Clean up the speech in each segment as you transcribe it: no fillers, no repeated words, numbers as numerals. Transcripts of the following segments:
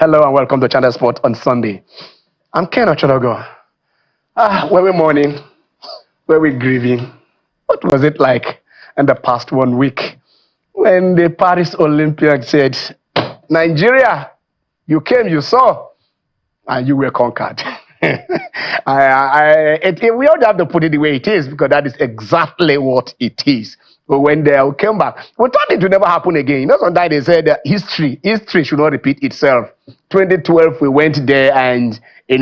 Hello and welcome to Channel Sport on Sunday. I'm Ken Ochologo. Were we mourning? Were we grieving? What was it like in the past 1 week when the Paris Olympics said, Nigeria, you came, you saw, and you were conquered? We all have to put it the way it is because that is exactly what it is. But when they came back, we thought it would never happen again. You know, sometimes they said that history should not repeat itself. 2012, we went there and, we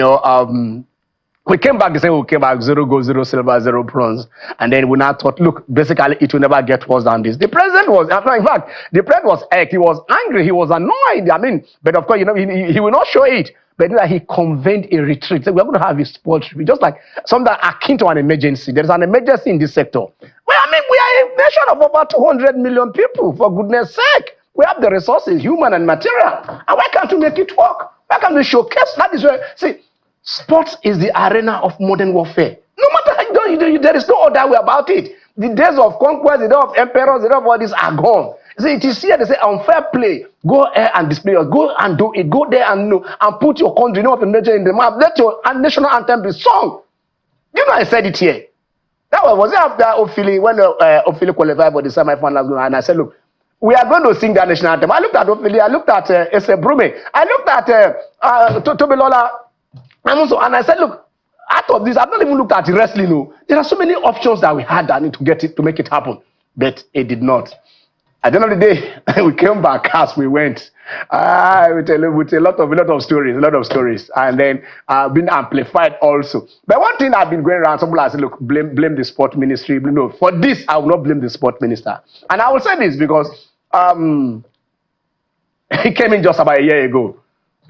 came back, they said we came back 0 gold, 0 silver, 0 bronze. And then we now thought, look, basically it will never get worse than this. The president was, in fact, the president was he was angry, he was annoyed. I mean, but of course, he will not show it. But he convened a retreat. So we're going to have a sport retreat, just like something akin to an emergency. There's an emergency in this sector. Well, I mean, we are a nation of over 200 million people, for goodness sake. We have the resources, human and material. And why can't we make it work? Why can't we showcase that? Is where, see, sports is the arena of modern warfare. No matter how you do, there is no other way about it. The days of conquest, the days of emperors, the days of all this are gone. See, it is here they say unfair play. Go ahead and display it. Go and do it. Go there and put your country, of the nation in the map. Let your national anthem be sung. You know, I said it here. That was it after Ophili, when Ophili qualified for the semi-finals, and I said, look, we are going to sing that national anthem. I looked at Ophili, I looked at Ese Brume, I looked at Tobilola, and I said, look, out of this, I've not even looked at wrestling. No. There are so many options that we had that need to make it happen, but it did not. At the end of the day, we came back as we went with a lot of stories, and then been amplified also. But one thing I've been going around, some people have said, look, blame the sport ministry. No, for this, I will not blame the sport minister. And I will say this because he came in just about a year ago.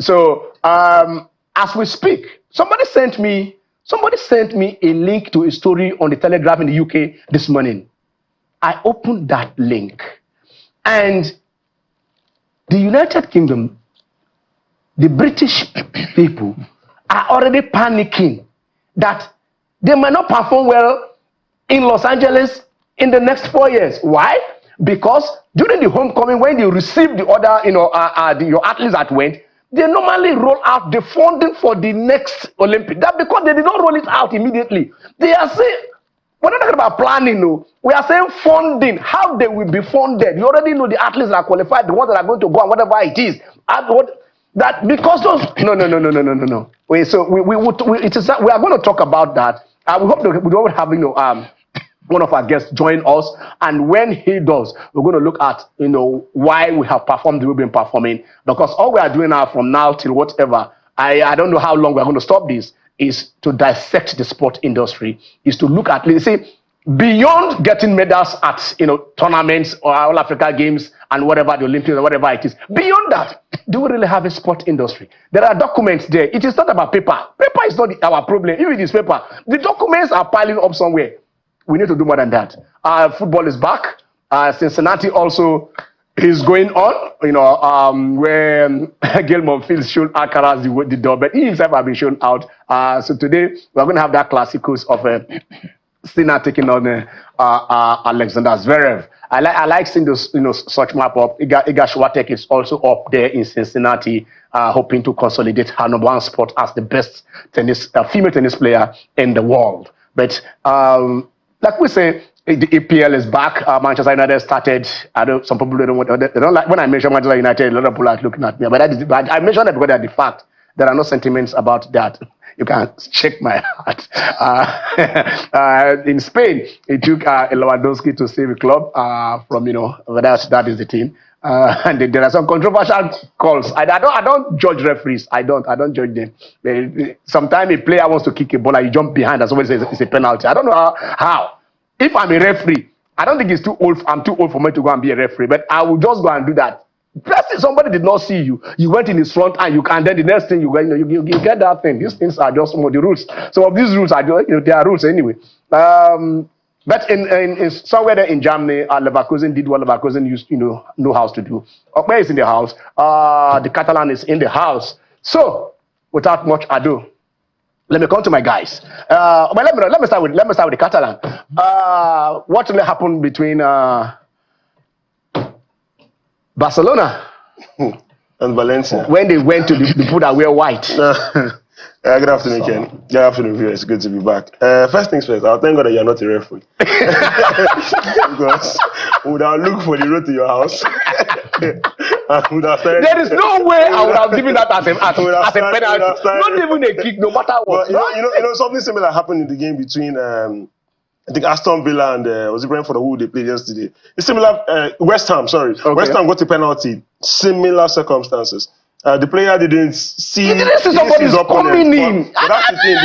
So as we speak, somebody sent me a link to a story on the Telegraph in the UK this morning. I opened that link. And the United Kingdom, the British people are already panicking that they might not perform well in Los Angeles in the next 4 years. Why? Because during the homecoming, when you receive the order, your athletes that went, they normally roll out the funding for the next Olympic. That's because they did not roll it out immediately. They are saying, we're not talking about planning, no. We are saying funding, how they will be funded. You already know the athletes that are qualified, the ones that are going to go and whatever it is. That because those no. We are going to talk about that. We hope that we don't have one of our guests join us, and when he does, we're going to look at why we have performed the way we've been performing. Because all we are doing now from now till whatever, I don't know how long we're going to stop this, is to dissect the sport industry, is to look at, let's say, beyond getting medals at tournaments or All Africa Games and whatever, the Olympics or whatever it is. Beyond that, do we really have a sport industry? There are documents there. It is not about paper. Paper is not our problem. If it is paper, the documents are piling up somewhere. We need to do more than that. Football is back. Cincinnati also is going on, where Gilmore Fields showed Alcaraz the door, but he himself has been shown out. So today we're going to have that classicals of Sina taking on Alexander Zverev. I like seeing those such map up. Iga Swiatek is also up there in Cincinnati, hoping to consolidate her number one spot as the best female tennis player in the world. But like we say, the EPL is back. Manchester United started. Some people they don't like when I mention Manchester United. A lot of people are looking at me, but I mention that because that's the fact. There are no sentiments about that. You can check my heart. In Spain, it took Lewandowski to save a club from that is the team. And there are some controversial calls. I don't judge referees. I don't judge them. Sometimes a player wants to kick a ball and you jump behind and somebody says it's a penalty. I don't know how. If I'm a referee, I don't think it's too old. I'm too old for me to go and be a referee, but I will just go and do that. Plus, somebody did not see you. You went in his front and then the next thing you get that thing. These things are just some of the rules. Some of these rules are they are rules anyway. But in somewhere there in Germany, Leverkusen did what Leverkusen used know how to do. Okpe is in the house. The Catalan is in the house. So without much ado, let me come to my guys. But let me start with the Catalan. What really happened between Barcelona And Valencia. When they went to the people that wear white. Good afternoon, Ken. Good afternoon, viewers. Good to be back. First things first, I'll thank God that you're not a referee. Because we would have looked for the road to your house. There is no way I would have given that as a penalty. Not even a kick, no matter what. But you know, something similar happened in the game between I think Aston Villa and was it Brentford who they played yesterday? It's similar. West Ham, sorry. Okay. West Ham got a penalty. Similar circumstances. The player didn't see. He didn't see somebody's coming in. But that's the thing.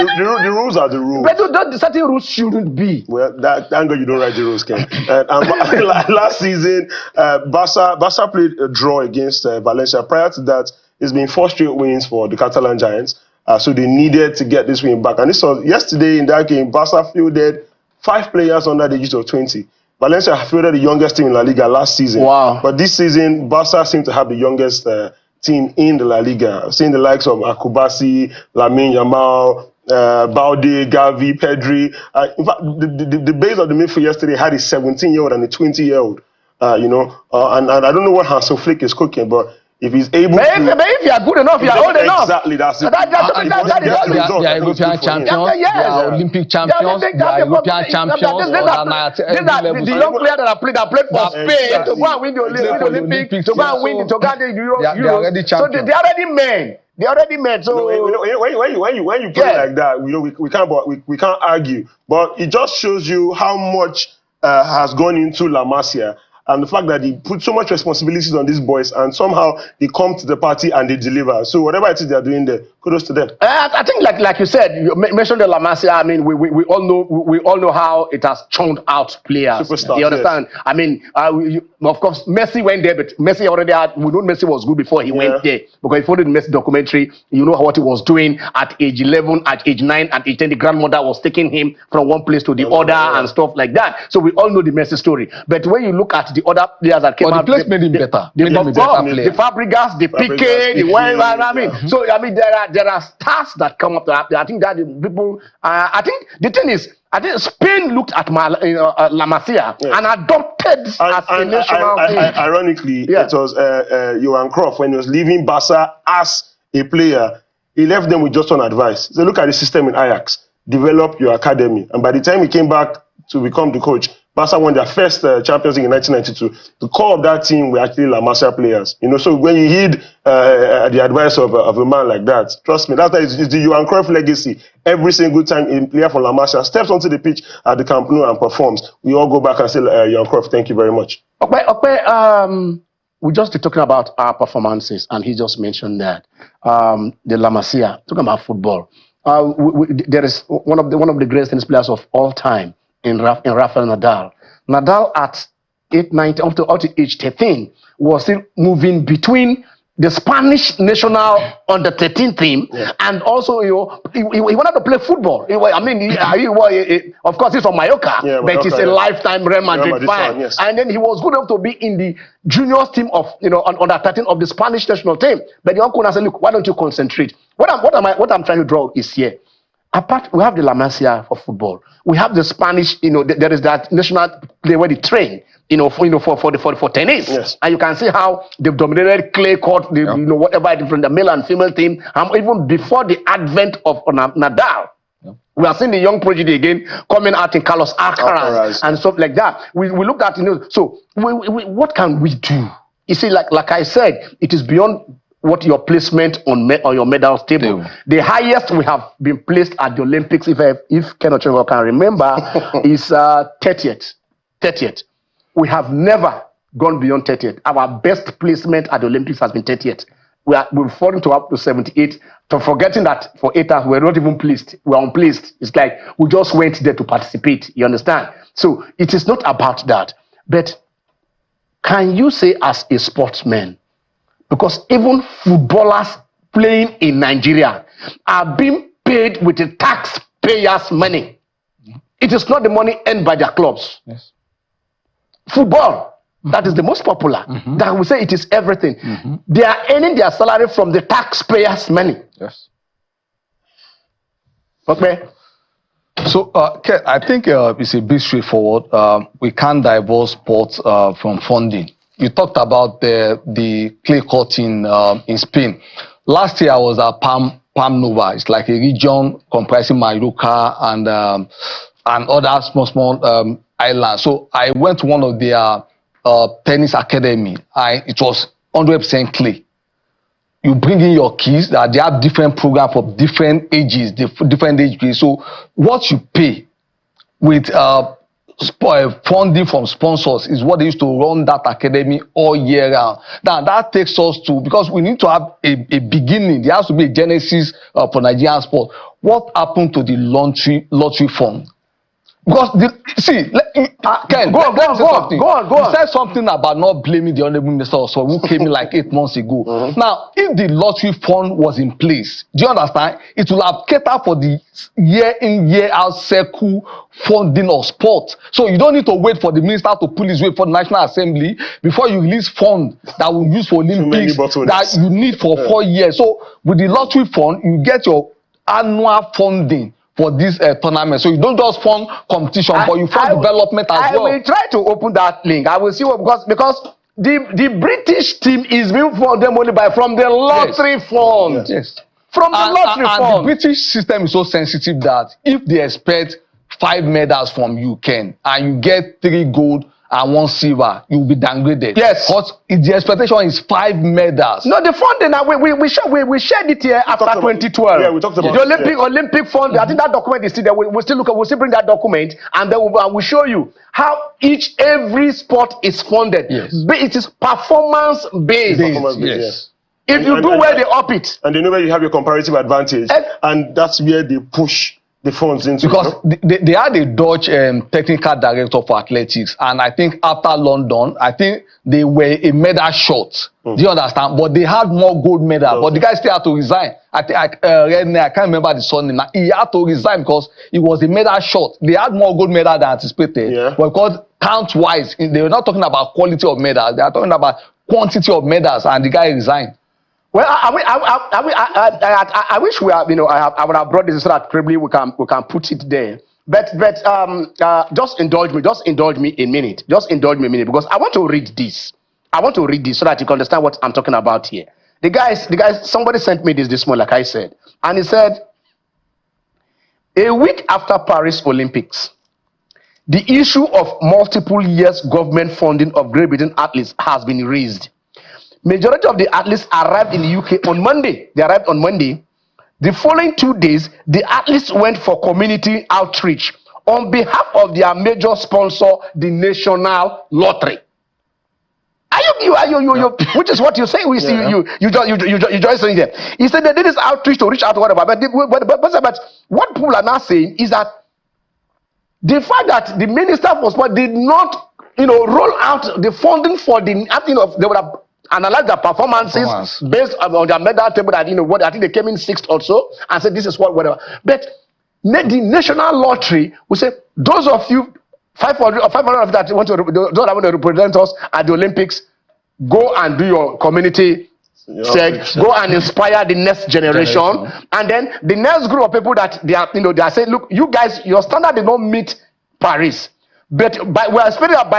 The rules are the rules. But certain rules shouldn't be. Well, thank God you don't write the rules, Ken. Last season, Barca played a draw against Valencia. Prior to that, it's been 4 straight wins for the Catalan Giants. So they needed to get this win back. And this was yesterday in that game. Barca fielded 5 players under the age of 20. Valencia fielded the youngest team in La Liga last season. Wow. But this season, Barca seemed to have the youngest team in the La Liga. I've seen the likes of Akubasi, Lamine Yamal, Balde, Gavi, Pedri. In fact, the base of the midfield yesterday had a 17-year-old and a 20-year-old. And I don't know what Hansel Flick is cooking, but if he's able if you are good enough, you are old enough. Exactly, that's it. They are European champions, they are Olympic champions, they are European champions. The young player that played for Spain to go and win the Olympics, to go and win the Euros. So they are already men. They already met. So when you put it like that, we can't argue. But it just shows you how much has gone into La Masia. And the fact that they put so much responsibilities on these boys and somehow they come to the party and they deliver. So whatever it is they're doing there, kudos to them. I think like you said, you mentioned the La Masia. I mean, we all know how it has churned out players. Superstars, you understand? Yes. I mean, of course, Messi went there, but Messi already we know Messi was good before he went there. Because if you followed the Messi documentary, you know what he was doing at age 11, at age 9, at age 10. The grandmother was taking him from one place to the other and stuff like that. So we all know the Messi story. But when you look at the other players that came out, the place made him better. The Fabregas, the Piqué, the Wayne. I mean, so I mean, there are stars that come up. I think that the people. I think the thing is, I think Spain looked at La Masia and adopted as a national team. Ironically, it was Johan Cruyff when he was leaving Barca as a player. He left them with just one advice. So look at the system in Ajax. Develop your academy. And by the time he came back to become the coach, Barca won their first Champions League in 1992. The core of that team were actually La Masia players. So when you heed the advice of a man like that, trust me, it's the Johan Cruyff legacy. Every single time a player from La Masia steps onto the pitch at the Camp Nou and performs, we all go back and say, Johan Cruyff, thank you very much. Okay, we just be talking about our performances, and he just mentioned that the La Masia, talking about football. There is one of the greatest tennis players of all time in Rafael Nadal. Nadal at 8-9 up to age 13 was still moving between the Spanish national under 13 team and also he wanted to play football. Of course he's from Mallorca, but he's a lifetime Real Madrid fan. Yes. And then he was good enough to be in the juniors team of under 13 of the Spanish national team. But the uncle said, look, why don't you concentrate? What I'm trying to draw is here. Apart, we have the La Masia for football. We have the Spanish, there is that national play where they train, for tennis. Yes. And you can see how they've dominated clay court, whatever from the male and female team. Even before the advent of Nadal, we are seeing the young prodigy again coming out in Carlos Alcaraz and stuff like that. We looked at, so what can we do? You see, like I said, it is beyond what your placement on your medal table. The highest we have been placed at the Olympics, if Ken Ochemba can remember, is 30th. 30th. We have never gone beyond 30th. Our best placement at the Olympics has been 30th. We've fallen to up to 78. So forgetting that for 8 hours, we're not even pleased. We're unpleased. It's like we just went there to participate. You understand? So it is not about that. But can you say as a sportsman, because even footballers playing in Nigeria are being paid with the taxpayers' money. It is not the money earned by their clubs. Yes. Football, that is the most popular. That we say it is everything. They are earning their salary from the taxpayers' money. Yes. Okay. So, I think it's a bit straightforward. We can't divorce sports from funding. you talked about the clay court in Spain. Last year I was at Palm Nova. It's like a region comprising Mallorca and other small islands. So I went to one of their tennis academy. It was 100% clay. You bring in your keys. That they have different programs for different ages, different age grades. So what you pay with funding from sponsors is what they used to run that academy all year round. Now that takes us to, because we need to have a beginning. There has to be a genesis for Nigerian sport. What happened to the lottery fund? Because Ken, go on. You said something about not blaming the Honorable Minister of Sport, who came in like 8 months ago. Now, if the lottery fund was in place, do you understand? It will have catered for the year in, year out circle funding of sport. So you don't need to wait for the minister to pull his weight for the National Assembly before you release funds that will use for Olympics that you need for 4 years. So with the lottery fund, you get your annual funding for this tournament. So you don't just fund competition, but you fund development as well. I will try to open that link. I will see what, because the British team is being funded only from the lottery fund. Yes. From the lottery fund. And the British system is so sensitive that if they expect 5 medals from you, Ken, and you get 3 gold and 1 silver, you will be downgraded. Yes. Because the expectation is 5 medals. No, the funding, we shared it here after 2012. Yeah, we talked about the Olympic fund. I think that document is still there. We'll still bring that document, and then we'll show you how every sport is funded. Yes. It is performance based. Yes. If you do well, they up it. And they know where you have your comparative advantage, and that's where they push the funds into. Because they had a Dutch technical director for athletics, and I think after London, I think they were a medal short. Do you understand? But they had more gold medals. But the guy still had to resign. I can't remember the surname. He had to resign because he was a medal short. They had more gold medals than anticipated. Yeah. But because count-wise, they were not talking about quality of medals. They are talking about quantity of medals, and the guy resigned. Well, I wish we have, I would have brought this so that probably we can put it there. But just indulge me a minute. Just indulge me a minute, because I want to read this. So that you can understand what I'm talking about here. The guys, somebody sent me this morning, like I said, and he said, a week after Paris Olympics, the issue of multiple years government funding of Great Britain athletes has been raised. Majority of the athletes arrived in the UK on Monday. They arrived on Monday. The following 2 days, the athletes went for community outreach on behalf of their major sponsor, the National Lottery. Which is what you say. We see you just saying there. He said they did this outreach to reach out to whatever. But what people are now saying is that the fact that the Minister for Sport did not, roll out the funding for the, they would have analyze their performances based on their medal table. That what I think they came in 6th or so, and said this is whatever. But the National Lottery will say, those of you 500 or 500 of that want to represent us at the Olympics, go and do your community check, go and inspire the next generation. And then the next group of people that they are saying, look, you guys, your standard did not meet Paris. But we are expecting that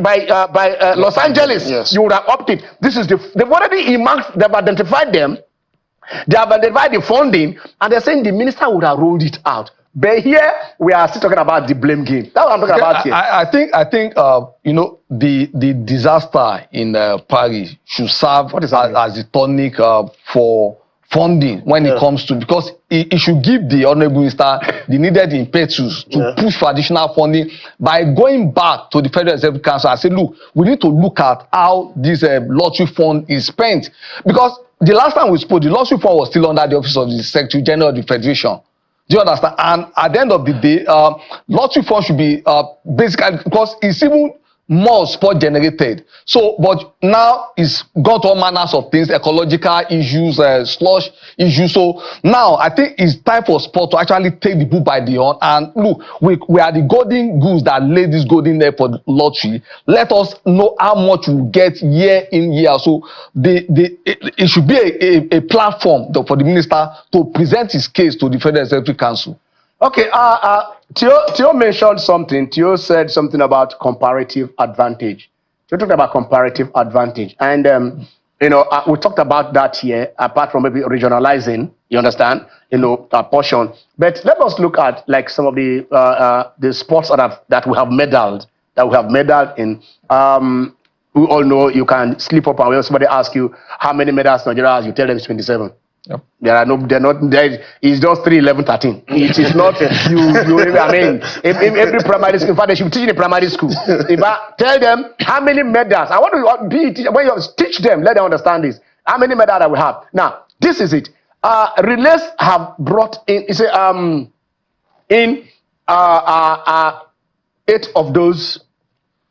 by Los Angeles, you would have opted. They've already they've identified them, they have identified the funding, and they're saying the minister would have rolled it out. But here we are still talking about the blame game. That's what I'm talking about here. I think the disaster in Paris should serve as the tonic for funding when it comes to, because it should give the Honorable Minister the needed impetus to push for additional funding by going back to the Federal Executive Council and say, look, we need to look at how this lottery fund is spent. Because the last time we spoke, the lottery fund was still under the office of the Secretary General of the Federation. Do you understand? And at the end of the day, lottery fund should be basically, because it's even more sport generated. So, but now it's got all manners of things, ecological issues, slush issues. So now I think it's time for sport to actually take the bull by the horn. And look, we are the golden goose that laid this golden egg for the lottery. Let us know how much we get year in, year out. So it should be a platform for the minister to present his case to the Federal Executive Council. Okay, Theo mentioned something. Theo said something about comparative advantage. You talked about comparative advantage, and we talked about that here. Apart from maybe regionalizing, you understand, a portion. But let us look at like some of the sports that we have medaled in. We all know you can slip up and when somebody asks you how many medals Nigeria has, you tell them it's 27. Yep. They're not there. It's just 3, 11, 13. It is not I mean, in every primary school. In fact, they should teach in a primary school. If I tell them how many medals, I want to be when you teach them, let them understand this. How many medals that we have. Now, this is it. Relays have brought in. It's in 8 of those.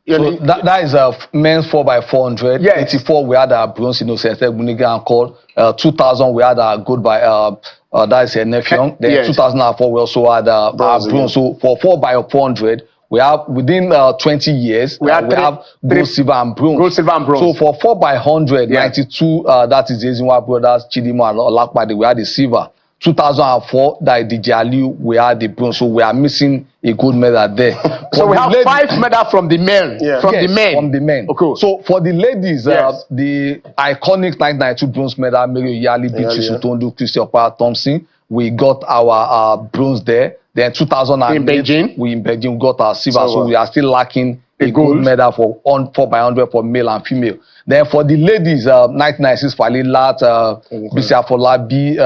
So that is a men's 4x400. Yes. 84 we had a bronze and called 2000 we had a gold by that is a Nefion. Then Yes. 2004 we also had a bronze. So for 4x400 we have within 20 years we have gold, silver and bronze. Gold, silver and bronze. So for 4x100 92 that is the Ezinwa brothers Chidimo and Olakpade we had the silver. 2004 that is DJ Aliu we had the bronze. So we are missing a gold medal there. So we have 5 medals from the men. Yes, from the men. Okay. So for the ladies, Yes. the iconic 1992 bronze medal, Mary Yali, Beatrice Utondo, Christian Thompson, we got our bronze there. Then 2008, in Beijing, we got our silver. So we are still lacking a gold medal for 4x100 for male and female. Then for the ladies, 1996 Fali Lat, Bisi Afolabi,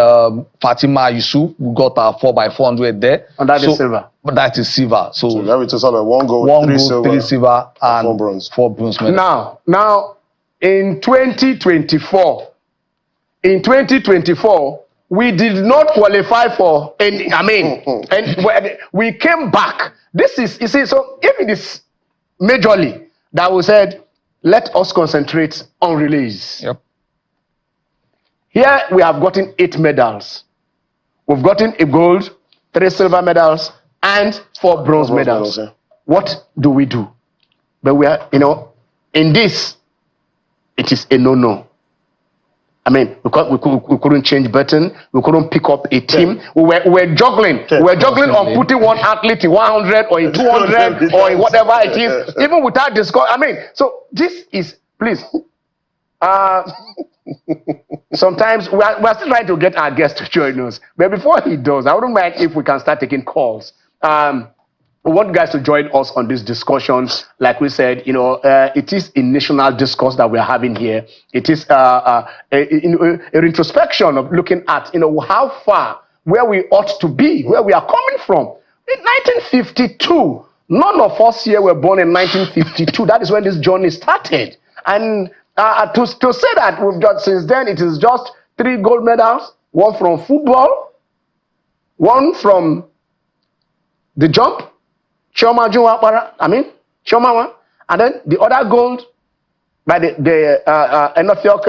Fatima Yusuf, we got our 4x400 there. And that is silver. But that is silver. So we have a total of 1 gold, 3 silver, and 4 bronze. 4 bronze medals. Now, in 2024, we did not qualify for any. I mean, and we came back. This is, you see, so if it is majorly that we said, let us concentrate on relays. Yep. Here we have gotten 8 medals. We've gotten a gold, 3 silver medals, and 4 bronze medals. What do we do? But we are, in this, it is a no-no. I mean, we couldn't change button. We couldn't pick up a team. We were juggling. We were juggling on putting one athlete in 100 or in 200 or in whatever it is, even without discuss. I mean, so this is, please. Sometimes we are still trying to get our guest to join us. But before he does, I wouldn't mind if we can start taking calls. We want you guys to join us on this discussion. Like we said, it is a national discourse that we're having here. It is a introspection of looking at, how far, where we ought to be, where we are coming from. In 1952, none of us here were born in 1952. That is when this journey started. And to say that we've got since then, it is just 3 gold medals, 1 from football, 1 from the jump, Choma one, and then the other gold by the Enofiok,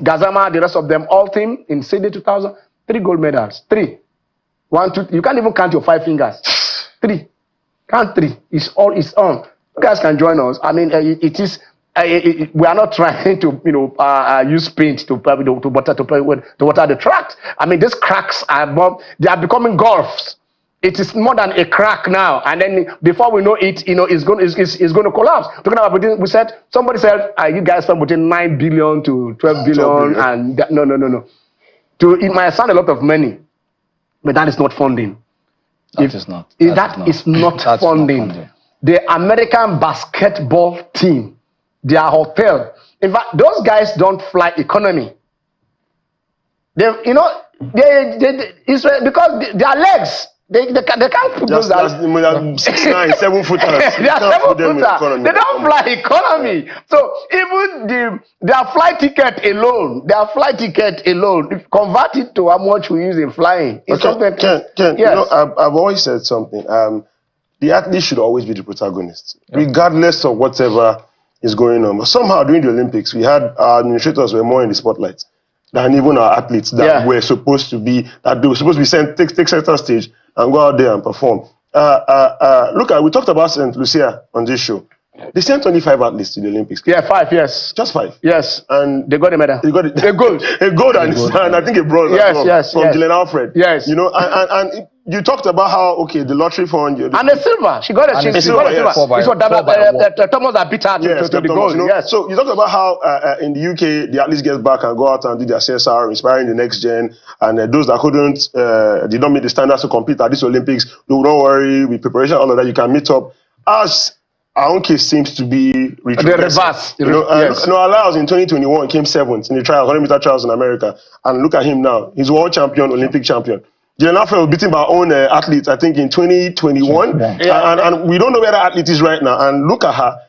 Gazama, the rest of them, all team in Sydney 2000, 3 gold medals. 3. 1, 2, you can't even count your 5 fingers. 3. Count 3. It's all its own. You guys can join us. I mean, it is. We are not trying to, use paint to water the tracks. I mean, these cracks they are becoming gulfs. It is more than a crack now, and then before we know it, it's going to collapse. Talking about, somebody said, you guys spend between 9 billion to 12 billion, and no. It might sound a lot of money, but that is not funding. That is not funding. The American basketball team, their hotel. In fact, those guys don't fly economy. Because their legs. They can't put those out. 6'9", 7 footers. They are 7 footers. They don't fly economy. So even their flight ticket alone, convert it to how much we use in flying. Ken, yes. I've always said something. The athlete should always be the protagonist, regardless of whatever is going on. But somehow during the Olympics, we had our administrators were more in the spotlight than even our athletes that were supposed to be sent, take center stage and go out there and perform. We talked about St. Lucia on this show. They sent 25 athletes to the Olympics. Yeah, 5, yes. Just 5. Yes. And they got a medal. They got it. A gold. A gold and I think a bronze from Dylan Alfred. Yes. And you talked about how the lottery fund. And the silver, she got a And she the she got a silver, silver. yes. It's what 4x1. Thomas that beat her Yes, to the Thomas, goal. Yes. So you talked about how in the UK the athletes get back and go out and do their CSR, inspiring the next gen, and those that couldn't, did not meet the standards to compete at these Olympics. Don't worry, with preparation, all of that, you can meet up. As our own case seems to be The retrogressive. reverse. Look, Noah Lyles in 2021 came 7th in the 100-meter trials in America, and look at him now. He's world champion, Olympic champion. Jalen Afro was beaten by our own athletes, I think, in 2021. And we don't know where that athlete is right now. And look at her,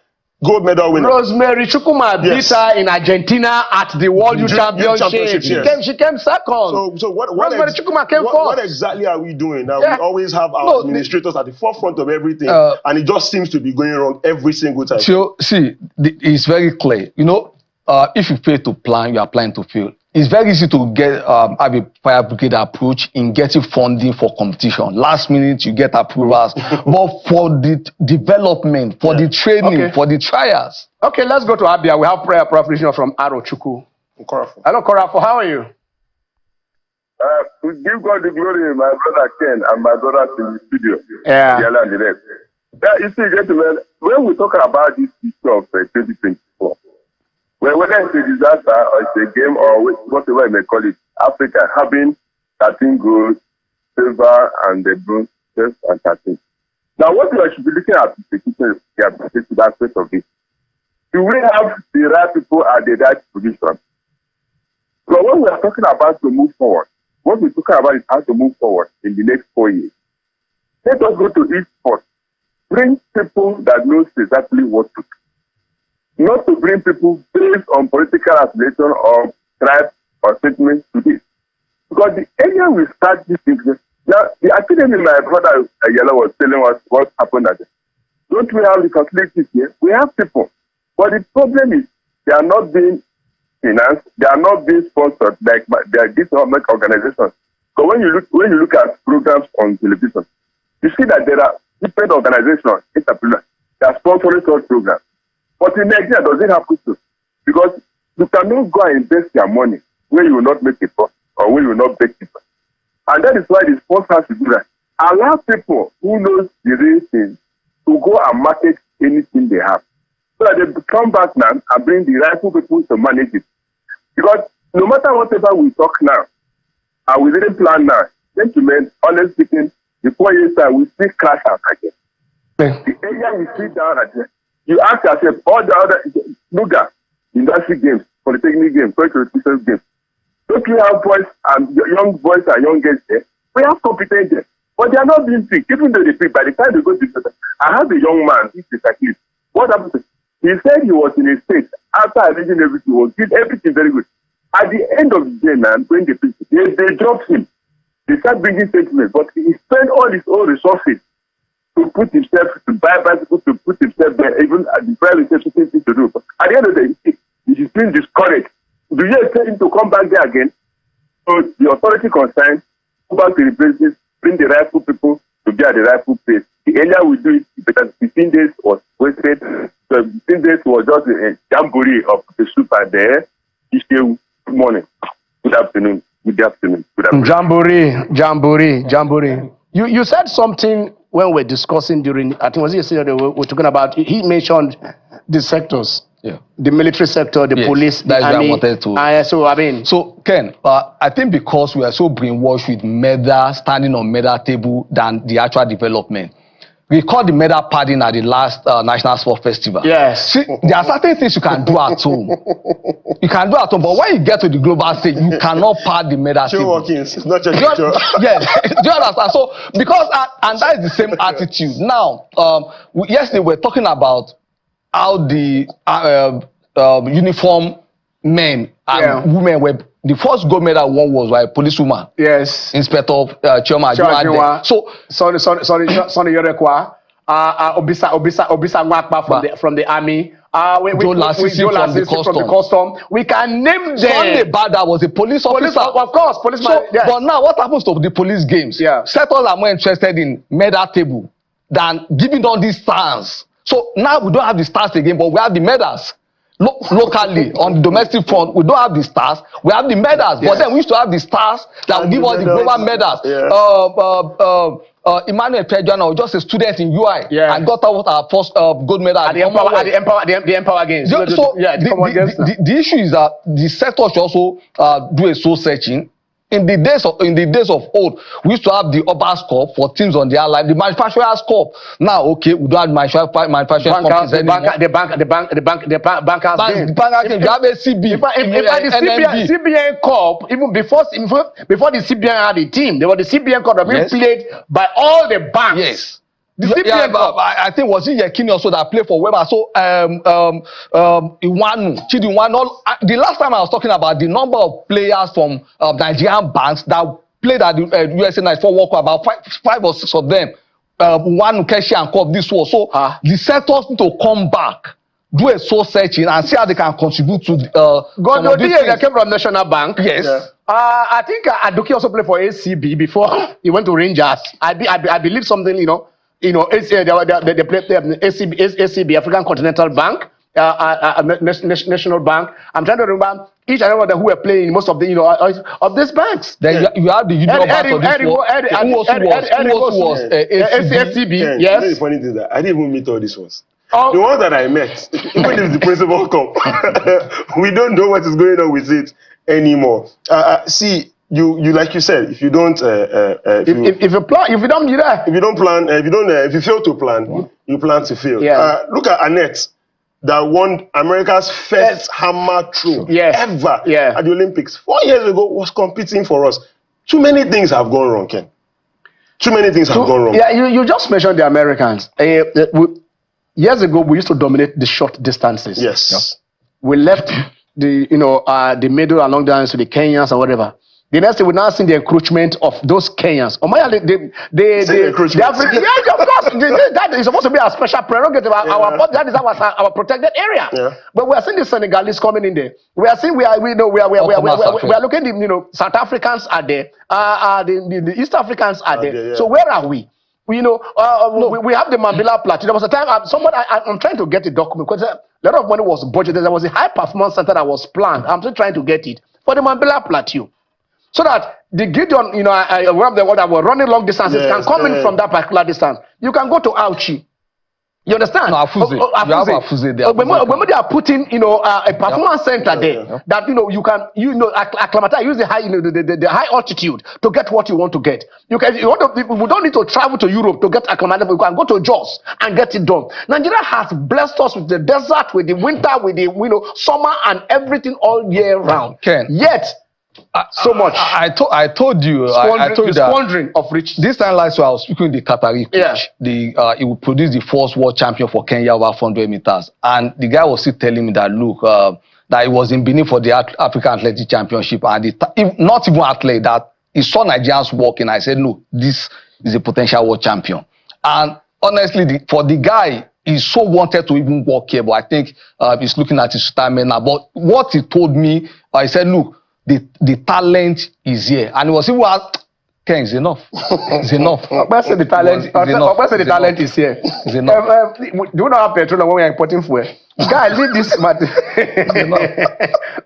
gold medal winner. Rosemary Chukuma Yes. beat her in Argentina at the World Youth Championship. Yes. She came second. So what Rosemary Chukuma came what first. exactly are we doing now? Yeah. We always have our administrators at the forefront of everything, and it just seems to be going wrong every single time. So see, it's very clear. If you fail to plan, you are planning to fail. It's very easy to get have a fire brigade approach in getting funding for competition. Last minute you get approvals, but for the development, for the training, for the trials. Okay, let's go to Abia. We have prayer provision from Aro Chuku. Hello, Korafo. How are you? To give God the glory, my brother Ken and my brothers in the studio. Yeah. Yala and the rest. You see, gentlemen, when we talk about this issue of 2024, whether it's a disaster or it's a game or whatever you may call it, Africa having 13 gold, silver, and the bronze, 12 and 13. Now, what we should be looking at is the aspect of it. Do we have the right people at the right position? So when we are talking about to move forward, what we're talking about is how to move forward in the next 4 years. Let us go to each sport. Bring people that knows exactly what to do. Not to bring people based on political affiliation or tribe or statement to this. Because the area we start these things, now the academy my brother Yellow was telling us what happened at it. Don't we have the facilities here? We have people. But the problem is they are not being financed, they are not being sponsored like they are these organizations. So when you look at programs on television, you see that there are different organizations, entrepreneurs, that are sponsoring such programs. But in Nigeria, does it happen to? Because you cannot go and invest your money where you will not make a profit or where you will not make it. And that is why the sponsors to do that. Allow people who knows the real thing to go and market anything they have. So that they come back now and bring the rightful people to manage it. Because no matter whatever we talk now, and we didn't plan now, gentlemen, honestly speaking, the 4 years time, we still crash out again. The area we sit down at you ask yourself, all the other Liga, industry games, polytechnic games, political games. Don't we have boys and young boys and young girls there? We have competent there. But they are not being picked. Even though they pick, by the time they go to the I have a young man, he's a cyclist. What happened? He said he was in a state after arranging everything, was did everything very good. At the end of the day, man, when they pick, they dropped him. They start bringing statements, but he spent all his own resources to put himself, to buy bicycles, to put himself there, even at the private thing to do. But at the end of the day, he's been discouraged. Do you expect him to come back there again? So the authority concerned, go back to the places, bring the rightful people to be at the rightful place. The earlier we do it, because 15 days was wasted. So 15 days was just a jamboree of the soup and there. Good morning, good afternoon, good afternoon, good afternoon. Jamboree. You said something when we're discussing during, I think it was yesterday, we're talking about, he mentioned the sectors. Yeah. The military sector, the police, the that's army. what I wanted to. So Ken, I think because we are so brainwashed with medal, standing on medal table than the actual development. We call the medal padding at the last National Sport Festival. Yes. See, there are certain things you can do at home. You can do at home, but when you get to the global stage, you cannot pad the medal table. It's not just Yes, do you understand? So, because, and that is the same attitude. Now, yesterday we were talking about how the uniform men and women were. The first gold medal one was by a policewoman. Yes. Inspector Chioma. So sorry, Yorekwa. Obisa Nwakpa from the army. Joe Lasisi from the custom. We can name them. Sunday Bada was a police officer. Of course, policeman. So, yes. But now what happens to the police games? Yeah. Settlers are more interested in medal table than giving all these stars. So now we don't have the stars again, but we have the medals. locally on the domestic front, we don't have the stars. We have the medals, but then we used to have the stars that will give us the global medals. Emmanuel Pejuana was just a student in UI and got out our first gold medal at the Empower Games. So the issue is that the sector should also do a soul searching. In the days of old, we used to have the Oba's Cup for teams on their line, the Manufacturers Cup. Now, okay, we don't have manufacturers Cup. The bankers game. You have a CB. In fact, the CBN Cup, even before the CBN had a team, there was the CBN Cup that being played by all the banks. Yes. The CBN Cup. I think was it Yekini also that played for Weber. So Chidi Iwanu. The last time I was talking about the number of players from Nigerian banks that played at the USA Night for World Cup, about five or six of them. One Keshi and Cup this was. So the sectors need to come back, do a soul searching and see how they can contribute to Goddo they came from National Bank. Yes. Yeah. I think Aduki also played for ACB before he went to Rangers. I believe something, they played ACB, African Continental Bank, National Bank. I'm trying to remember each and every one who were playing most of the of these banks. Then you have the Union Bank of this world. Who was ACB? Yes. The funny thing is that I didn't even meet all these ones. The ones that I met, even if the principal come, we don't know what is going on with it anymore. See. You like you said, if you don't if you fail to plan, you plan to fail. Look at Annette that won America's first hammer throw ever at the Olympics 4 years ago, was competing for us. Too many things have gone wrong, Ken. Too many things have gone wrong. Yeah, you just mentioned the Americans. Years ago, we used to dominate the short distances. Yes. We left the middle along the lines to the Kenyans or whatever. The next thing, we now see the encroachment of those Kenyans. The African, of course, that is supposed to be a special prerogative. That is our protected area. Yeah. But we are seeing the Senegalese coming in there. We are seeing we are looking at South Africans are there. The East Africans are there. Yeah. So where are we? We have the Mambila Plateau. There was a time I'm trying to get a document because a lot of money was budgeted. There was a high performance center that was planned. I'm still trying to get it for the Mambila Plateau. So that the Gideon, that were running long distances can come in from that particular distance. You can go to Auchi. You understand? No, Afuze. When they are putting, a performance center there, that you can, acclimatize, use the high, the high altitude to get what you want to get. We don't need to travel to Europe to get acclimated. We can go to Jos and get it done. Nigeria has blessed us with the desert, with the winter, with the summer and everything all year round. Ken. Yet. So much. I told you. I told you that squandering of riches. This time last year, I was speaking with the Qatari coach. He would produce the first world champion for Kenya over 400 meters, and the guy was still telling me that look, that he was in Benin for the African Athletic Championship, and not even athlete that he saw Nigerians walking. I said, no, this is a potential world champion. And honestly, for the guy, he so wanted to even walk here, but I think he's looking at his retirement now. But what he told me, I said, look. The talent is here, and it was even Ken, it's enough. It's enough. The talent is here. It's enough. Do you not have petrol when we are importing fuel? Guy, leave this matter.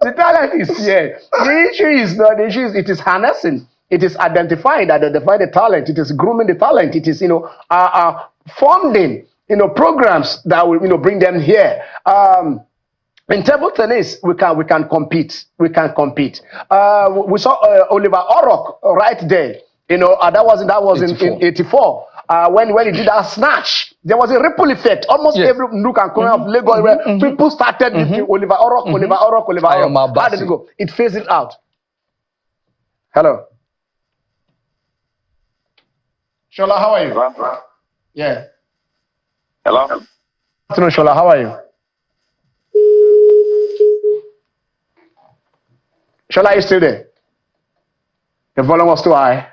The talent is here. The issue is not the issue. It is harnessing. It is identifying the talent. It is grooming the talent. It is funding programs that will bring them here. In table tennis, we can compete. We compete. We saw Oliver Orok right there. That was in 84. When he did that snatch, there was a ripple effect. Almost every nook and corner of Lagos where people started with Oliver Orok, Oliver Orok. How did it go? It phased it out. Hello. Shola, how are you? Yeah. Hello. Afternoon, Shola, how are you? Shola, are you still there? The volume was too high.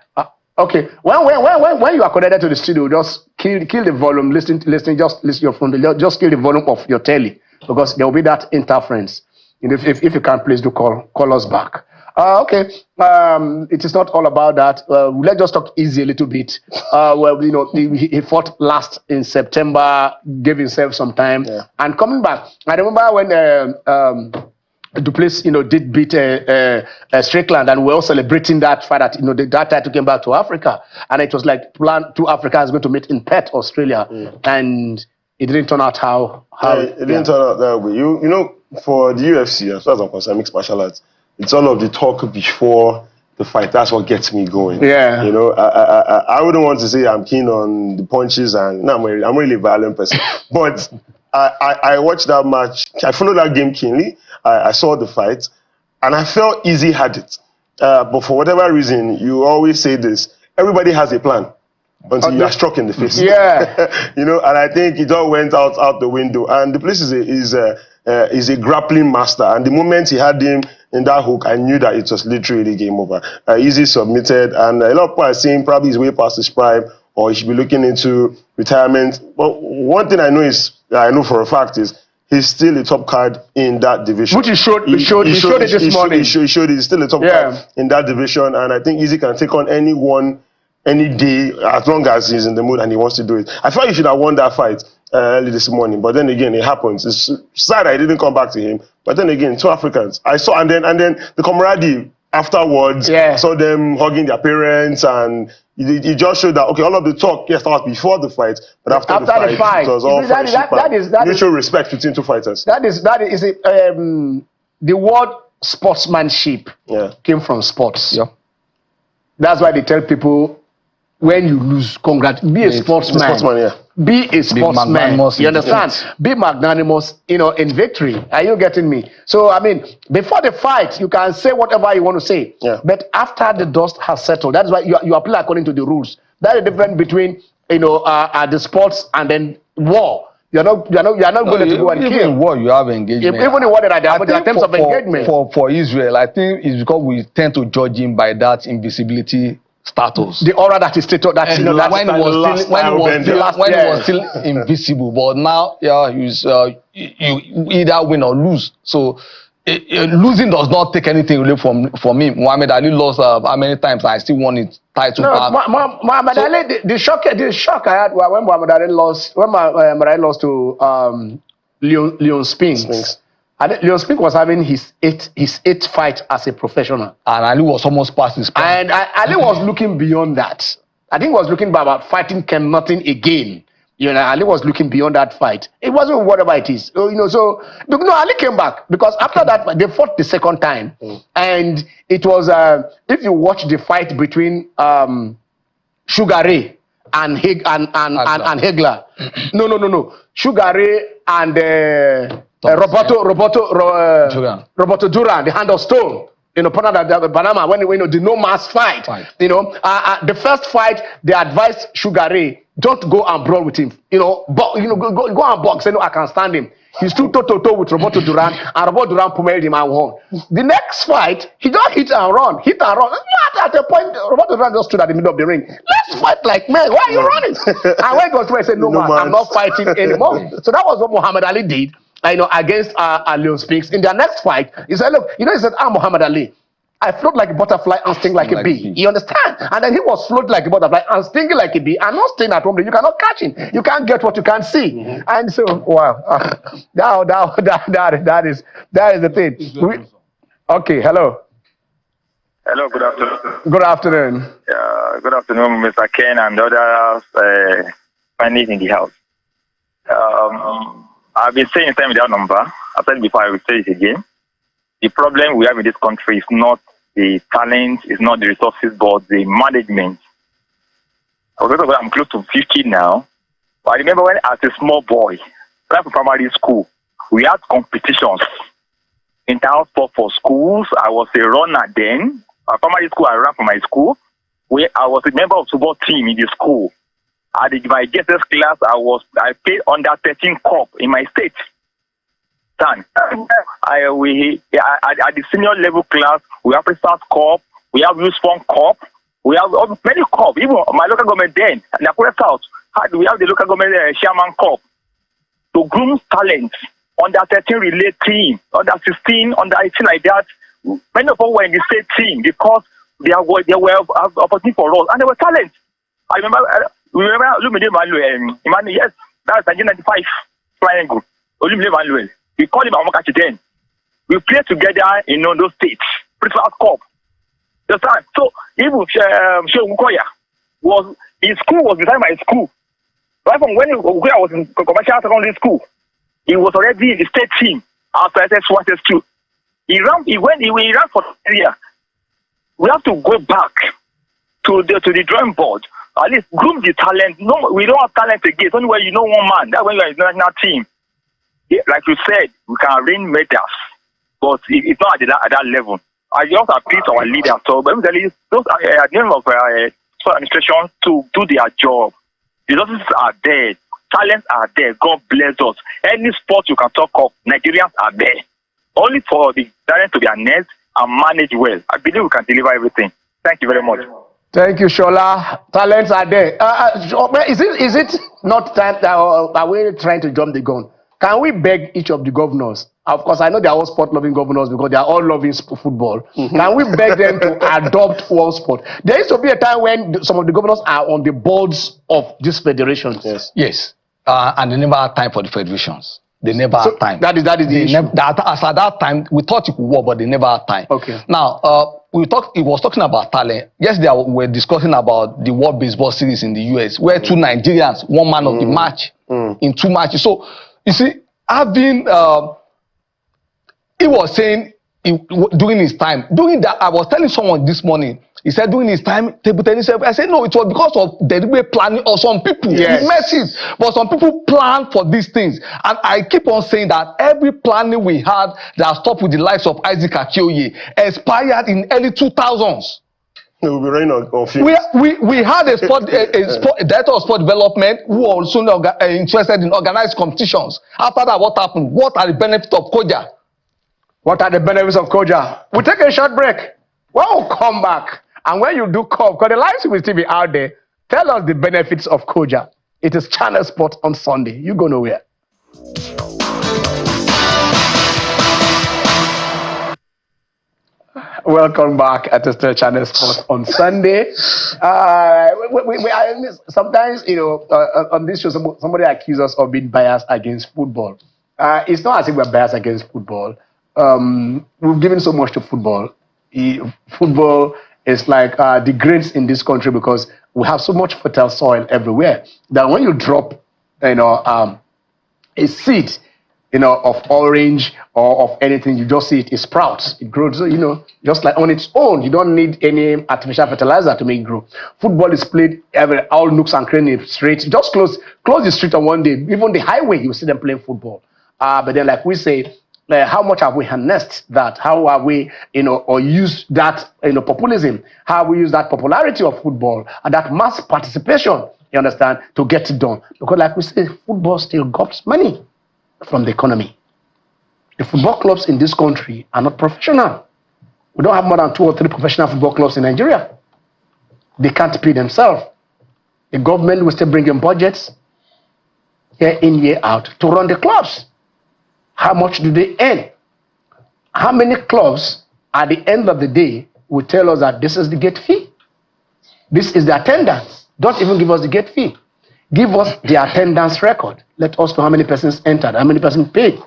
Okay. When you are connected to the studio, just kill the volume. Listen. Just listen your phone. Just kill the volume of your telly because there will be that interference. If you can, please do call us back. Okay. It is not all about that. Let's just talk easy a little bit. Well, he fought last in September, gave himself some time, and coming back. I remember when Duplessis, did beat Strickland, and we're all celebrating that fact that that title came back to Africa, and it was like two Africans going to meet in Perth, Australia, and it didn't turn out how it didn't turn out that way. For the UFC, as far as I'm concerned, mixed martial arts, it's all of the talk before the fight. That's what gets me going. Yeah. I wouldn't want to say I'm keen on the punches, and no, I'm really a violent person. But I watched that match. I followed that game keenly. I saw the fight, and I felt Easy had it. But for whatever reason, you always say this: everybody has a plan until you are struck in the face. Yeah. And I think it all went out the window. And the place is a grappling master. And the moment he had him in that hook, I knew that it was literally game over. Easy submitted, and a lot of people are saying probably he's way past his prime, or he should be looking into retirement. But one thing I know for a fact is he's still a top card in that division. Which he showed it this morning. He showed he's still a top card in that division, and I think Easy can take on anyone any day as long as he's in the mood and he wants to do it. I thought he should have won that fight early this morning, but then again, it happens. It's sad I didn't come back to him, but then again, two Africans. I saw, and then the camaraderie afterwards. Saw them hugging their parents, and it just showed that all of the talk started before the fight, but after the fight, it was all friendship and mutual respect between two fighters. That is it. The word sportsmanship came from sports. Yeah. That's why they tell people, when you lose, be a sportsman. Be a sportsman. You understand? Be magnanimous, in victory. Are you getting me? So, I mean, before the fight, you can say whatever you want to say. Yeah. But after the dust has settled, that's why you apply according to the rules. That's the difference between, the sports and then war. You're not going to go and kill. Even in war, you have engagement. Even in war, there are terms of engagement. For Israel, I think it's because we tend to judge him by that invisibility status. The aura that is stated, when he was still invisible, but now you either win or lose. So losing does not take anything away from him. Muhammad Ali lost how many times? I still won his title back. Muhammad Ali, the shock I had when Muhammad Ali lost to Leon Spinks. And Leon Spinks was having his eighth fight as a professional. And Ali was almost past his prime. And Ali was looking beyond that. I think he was looking about fighting Ken Norton again. Ali was looking beyond that fight. It wasn't whatever it is. So Ali came back because after that they fought the second time. And it was if you watch the fight between Sugar Ray and Hegler. No. Sugar Ray and Roberto Duran, the hand of stone. Panama, when the no mass fight. The first fight, they advised Sugar Ray, don't go and brawl with him. Go and box. Say, no, I can stand him. He stood toe-to-toe with Roberto Duran, and Roberto Duran pummeled him and won. The next fight, he just hit and run. At a point, Roberto Duran just stood at the middle of the ring. Let's fight like men. Why are you running? And when he got through, I said, no, man, I'm not fighting anymore. So that was what Muhammad Ali did. Against Leon Spinks. In their next fight, he said, look, he said, I'm Muhammad Ali. I float like a butterfly and sting like a bee. You understand? And then he was floating like a butterfly and stinging like a bee and not staying at home. You cannot catch him. You can't get what you can't see. And so, wow. That is the thing. Okay, hello. Hello, good afternoon. Good afternoon. Good afternoon, Mr. Ken and the other families in the house. I've been saying time without number. I said before, I will say it again. The problem we have in this country is not the talent, it's not the resources, but the management. I'm close to 50 now. But I remember when as a small boy, right from primary school, we had competitions. In town for schools, I was a runner then. At primary school, I ran for my school. I was a member of football team in the school. At my JSS class, I played under 13 cup in my state. At the senior level class, we have President's Cup, we have Youth Fund Cup, we have many cups. Even my local government then, Nakura South, we have the local government Chairman Cup. To groom talent, under 13 relay team, under 16, under 18 like that, Many of us were in the state team because there were opportunity for us, and there were talent. I remember Olumide Emmanuel, yes, that's 1995 triangle. Olumide Emmanuel, we called him Amokachi then. We played together in those states, Principal Cup. So even Shehu Mukoya his school was beside my school. Right from when I was in commercial secondary school, he was already in the state team after SS1, SS2. He ran for the area. We have to go back to the drawing board. At least groom the talent. No, we don't have talent again. It's only when you know one man. That's when you are in the national team. Yeah, like you said, we can win medals, but it's not at that level. I just appeal to our leaders. So, but those are at the end of administration to do their job. The resources are there. Talents are there. God bless us. Any sport you can talk of, Nigerians are there. Only for the talent to be harnessed and managed well. I believe we can deliver everything. Thank you very much. Thank you, Shola. Talents are there. Is it not time that are we trying to jump the gun? Can we beg each of the governors? Of course, I know they are all sport-loving governors because they are all loving football. Can we beg them to adopt one sport? There used to be a time when some of the governors are on the boards of these federations. Yes. And they never had time for the federations. They never had time. That is the issue. As at that time, we thought it could work, but they never had time. Okay. Now, he was talking about talent. Yesterday, we were discussing about the World Baseball Series in the US, where two Nigerians, one man of the match in two matches. So, you see, he was saying during his time, during that, I was telling someone this morning, he said during his time, table tennis, I said, no, it was because of deliberate planning of some people. Yes. Massive. But some people plan for these things. And I keep on saying that every planning we had that stopped with the likes of Isaac Akioye expired in early 2000s. We'll be running on field. We had a director of sport development who was soon interested in organized competitions. After that, what happened? What are the benefits of Koja? What are the benefits of Koja? We'll take a short break. When we come back, and when you do come, because the lines will still be out there, tell us the benefits of Koja. It is Channel Sport on Sunday. You go nowhere. Welcome back at the Channel Sport on Sunday. Sometimes, on this show, somebody accuses us of being biased against football. It's not as if we're biased against football. We've given so much to football. Football is like the grains in this country because we have so much fertile soil everywhere that when you drop, a seed, of orange or of anything, you just see it sprouts. It grows, just like on its own. You don't need any artificial fertilizer to make it grow. Football is played all nooks and crannies, straight. Just close the street on one day. Even the highway, you see them playing football. But then, like we say, how much have we harnessed that? How have we, or used that, populism? How have we used that popularity of football and that mass participation, you understand, to get it done? Because like we say, football still gobs money from the economy. The football clubs in this country are not professional. We don't have more than 2 or 3 professional football clubs in Nigeria. They can't pay themselves. The government will still bring in budgets year in, year out to run the clubs. How much do they earn? How many clubs at the end of the day will tell us that this is the gate fee? This is the attendance. Don't even give us the gate fee. Give us the attendance record. Let us know how many persons entered, how many persons paid.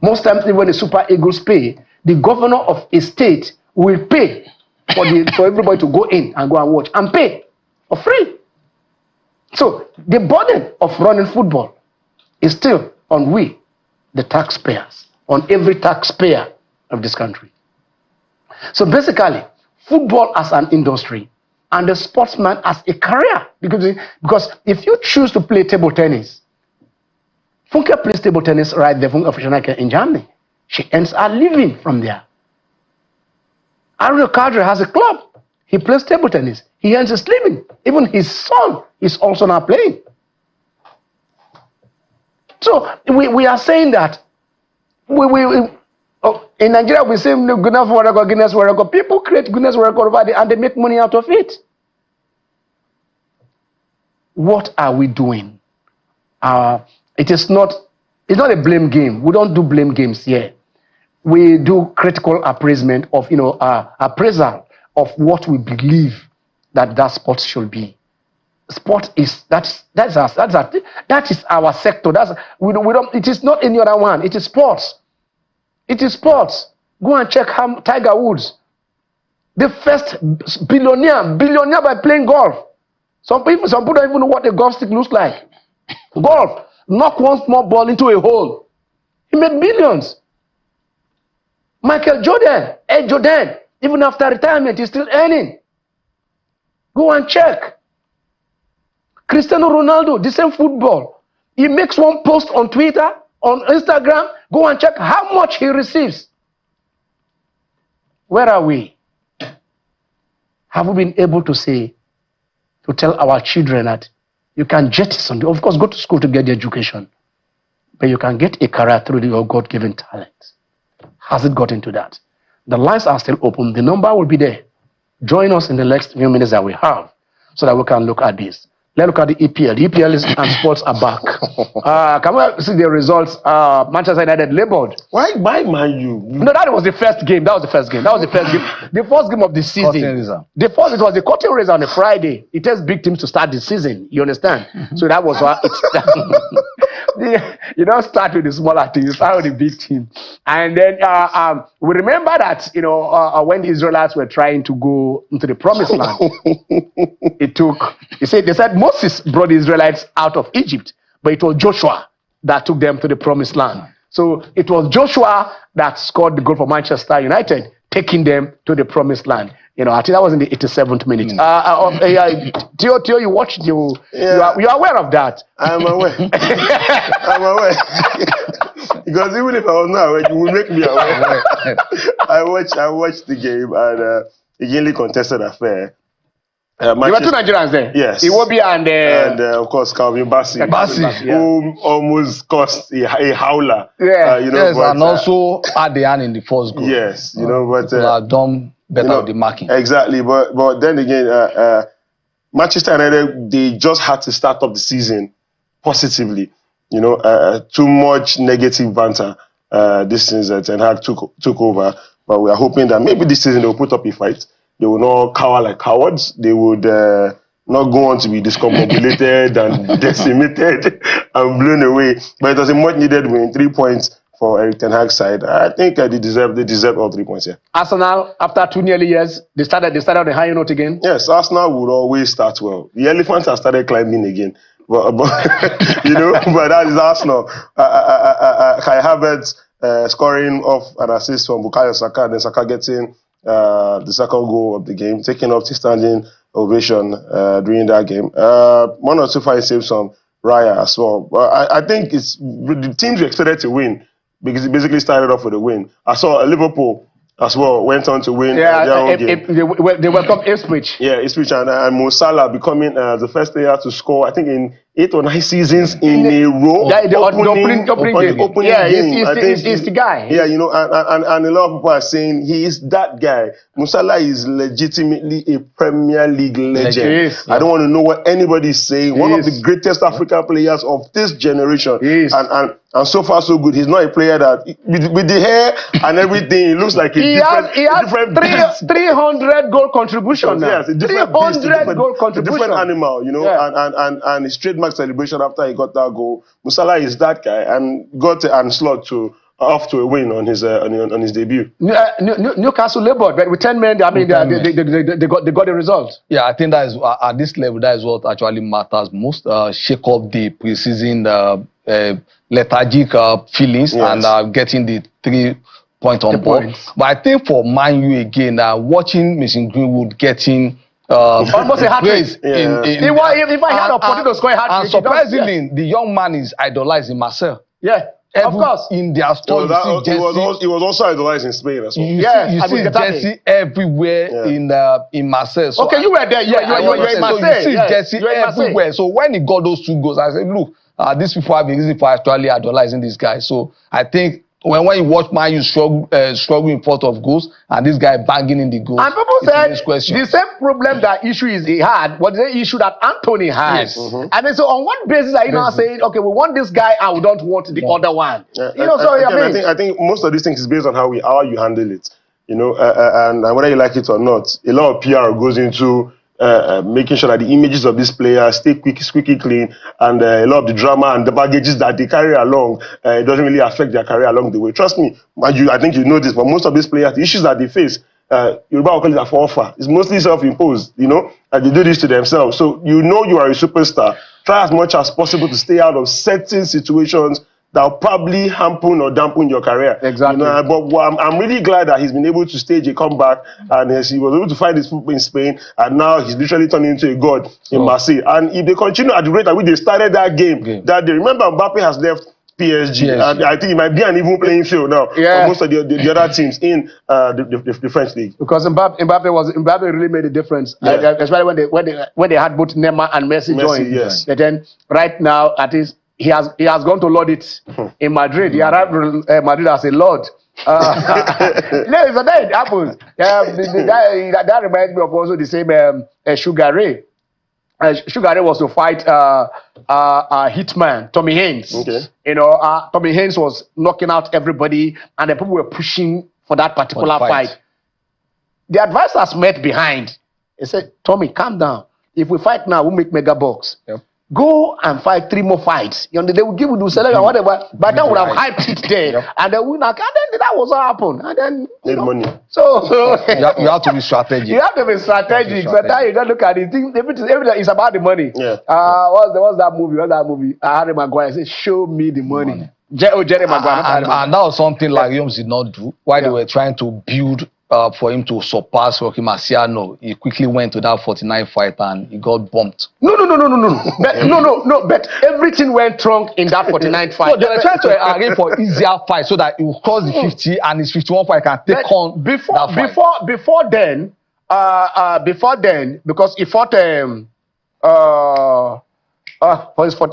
Most times, even when the Super Eagles pay, the governor of a state will pay for everybody to go in and go and watch and pay for free. So the burden of running football is still on we, the taxpayers, on every taxpayer of this country. So basically, football as an industry and the sportsman as a career. Because if you choose to play table tennis, Funke plays table tennis right there, Funke Officialike in Germany. She earns her living from there. Ariel Kadri has a club. He plays table tennis. He earns his living. Even his son is also now playing. So we are saying that in Nigeria we say Guinness World Record. People create Guinness World Record over there and they make money out of it. What are we doing? It's not a blame game. We don't do blame games here. we do critical appraisement of, appraisal of what we believe that sport should be. Sport is that is our sector. We don't. It is not any other one. It is sports. It is sports. Go and check how Tiger Woods, the first billionaire by playing golf. Some people don't even know what a golf stick looks like. Golf, knock one small ball into a hole. He made millions. Michael Jordan, even after retirement, he's still earning. Go and check. Cristiano Ronaldo, the same football. He makes one post on Twitter, on Instagram. Go and check how much he receives. Where are we? Have we been able to tell our children that you can jettison, of course, go to school to get the education, but you can get a career through your God-given talent? Has it gotten to that? The lines are still open. The number will be there. Join us in the next few minutes that we have so that we can look at this. Let's look at the EPL. The EPL and sports are back. Can we see the results? Manchester United labeled. Why Man U? No, that was the first game. The first game of the season. It was the curtain raiser on a Friday. It takes big teams to start the season. You understand? So that was why it started. You don't start with the smaller team. You start with the big team. And then we remember that when the Israelites were trying to go into the promised land, they said Moses brought the Israelites out of Egypt, but it was Joshua that took them to the promised land. So it was Joshua that scored the goal for Manchester United, taking them to the promised land. I think that was in the 87th minute. Theo, you watched you are aware of that. I'm aware. I'm aware. Because even if I was not aware, you would make me aware. I watched the game, and a yearly contested affair. There were two Nigerians there. Yes. Iwobi and of course Calvin Bassey. Yeah. Who almost cost a howler. Yeah. Yes, but, and also had the hand in the first goal. Yes, but people have done better with the marking. Exactly, but then again, Manchester United, they just had to start up the season positively. Too much negative banter. This season, Ten Hag took over, but we are hoping that maybe this season they'll put up a fight. They will not cower like cowards. They would not go on to be discombobulated and decimated and blown away. But it was a much needed win. 3 points for Eric Ten Hag's side. I think they deserve all 3 points here. Arsenal, after 2 nearly years, they started on a high note again. Yes, Arsenal would always start well. The elephants have started climbing again. But but that is Arsenal. Kai Havertz scoring off an assist from Bukayo Saka, then Saka getting the second goal of the game, taking up the standing ovation during that game. 1 or 2 fine saves from Raya as well. But I think it's the teams we expected to win because it basically started off with a win. I saw Liverpool as well went on to win their own game. They welcome Ipswich. Yeah, Ipswich and Mo Salah becoming the first player to score, I think, in 8 or 9 seasons in a row. Yeah, the opening game. Yeah, game. He's the guy. Yeah, and a lot of people are saying he is that guy. Mo Salah is legitimately a Premier League legend. I don't want to know what anybody is saying. One of the greatest African players of this generation. And so far so good. He's not a player that with the hair and everything, it looks like a different 300 goal contribution now. Yes, a different beast, goal contribution. A different animal, and his trademark celebration after he got that goal. Mo Salah is that guy and got and slot off to a win on his debut. Newcastle labored, but with 10 men, I mean, they got the result. Yeah, I think that is at this level, that is what actually matters most. Shake up the preseason lethargic feelings and getting the 3 points on board. But I think for Man U again, watching Mason Greenwood getting almost a hat trick. If I had a potato square hat trick, and surprisingly, the young man is idolizing Marcel. Yeah. Of course. In their store, he was also idolized in Spain as well. You see Jesse everywhere in Marseille. So okay, you were there. You're in Marseille. So you see Jesse everywhere. So when he got those 2 goals, I said, look, these people have been easy for actually idolizing this guy. So I think when you watch Man U struggle in front of goals, and this guy banging in the goals. And people said the same problem that he had was the issue that Anthony had. Yes. And then so on what basis are you now saying, okay, we want this guy and we don't want the other one? I think most of these things is based on how you handle it. And whether you like it or not, a lot of PR goes into making sure that the images of these players stay squeaky clean, and a lot of the drama and the baggages that they carry along, it doesn't really affect their career along the way. Trust me, I think you know this, but most of these players, the issues that they face, Yoruba will call it a forfeit. It's mostly self-imposed, and they do this to themselves. So you are a superstar. Try as much as possible to stay out of certain situations that will probably hamper or dampen your career. Exactly. But I'm really glad that he's been able to stage a comeback, and he was able to find his football in Spain, and now he's literally turning into a god in Marseille. And if they continue at the rate at which they started that game that day, remember Mbappe has left PSG. And I think it might be an even playing field now for most of the other teams in the French league. Because Mbappe really made a difference, especially when they had both Neymar and Messi join. Yes. But then right now, at least he has gone to Lord it in Madrid. He arrived in Madrid as a Lord. So that it happens. That reminds me of also the same Sugar Ray. Sugar Ray was to fight Hitman, Tommy Haynes. Okay. Tommy Haynes was knocking out everybody, and the people were pushing for that particular fight. The advisors met behind. They said, Tommy, calm down. If we fight now, we'll make mega bucks. Yep. Go and fight 3 more fights. They will give you the salary and whatever. But then we have hyped it there. And then we and then that was what happened. And then need money. So you have to be strategic. You have to be strategic. Sometimes you don't look at it. Everything is about the money. Yeah. What's that movie? Harry Maguire said, "Show me the money." Jerry Maguire. And that was something like Williams did not do. While they were trying to build for him to surpass Rocky Marciano, he quickly went to that 49 fight and he got bumped. No. But everything went wrong in that 49 fight. So they were trying to arrange for easier fight so that he will cross the 50 and his 51 fight can take on that fight. Before then, because he fought for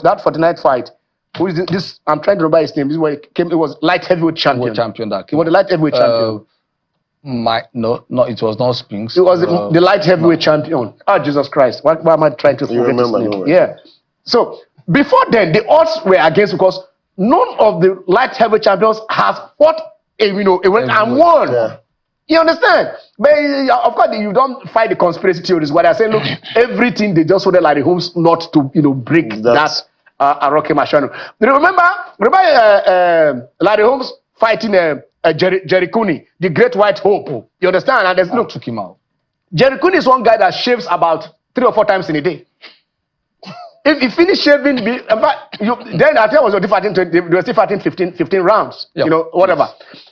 that 49 fight. Who is this? I'm trying to remember his name. This is where it came. It was light heavyweight champion. He was the light heavyweight champion. No, it was not Spinks. It was the light heavyweight champion. Oh, Jesus Christ. Why am I trying to forget his name? Yeah. So, before then, the odds were against because none of the light heavyweight champions has fought and won. Yeah. You understand? But of course, you don't fight the conspiracy theories where they say, look, everything they just wanted Larry Holmes not to, break that Rocky Marciano. Remember Larry Holmes fighting Jerry Cooney, the great white hope. You understand? And there's took him out. Jerry Cooney is one guy that shaves about 3 or 4 times in a day. If he finished shaving, then I think they were still fighting 15 rounds. Whatever.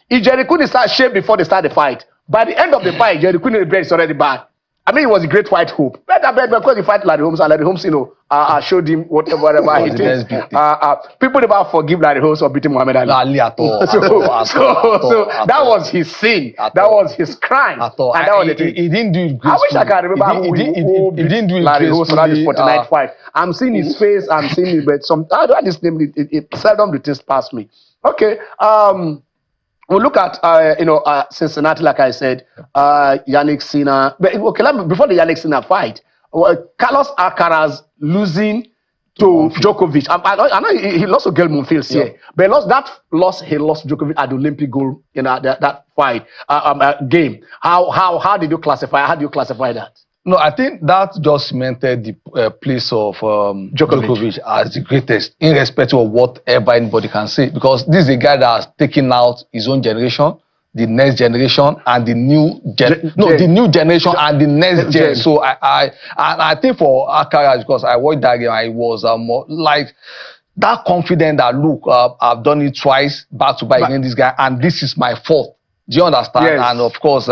If Jerry Cooney starts shave before they start the fight, by the end of the fight, Jerry Cooney's bread is already bad. I mean, it was a great white hope. Better because he fight Larry Holmes, and Larry Holmes, showed him whatever he did. People never forgive Larry Holmes for beating Muhammad Ali. So that was his sin. That was his crime. And that was the thing. He didn't do it gracefully. I wish I can remember he didn't do it Larry Holmes on this 49 fight. I'm seeing his face, I'm seeing it, but I don't understand it seldom the things past me. Okay. We'll look at Cincinnati, like I said, Yannick Sinner. But before the Yannick Sinner fight, Carlos Alcaraz losing to Djokovic. I know he lost to Gael Monfils here, but he lost to Djokovic at the Olympic gold in that fight game. How did you classify? How do you classify that? No, I think that just cemented the place of Djokovic as the greatest, irrespective of whatever anybody can say. Because this is a guy that has taken out his own generation, the next generation, and the new generation and the next gen. So I think for Alcaraz, because I watched that game, I was more like that confident that look, I've done it twice back to back against this guy, and this is my fault. Do you understand? Yes. And of course,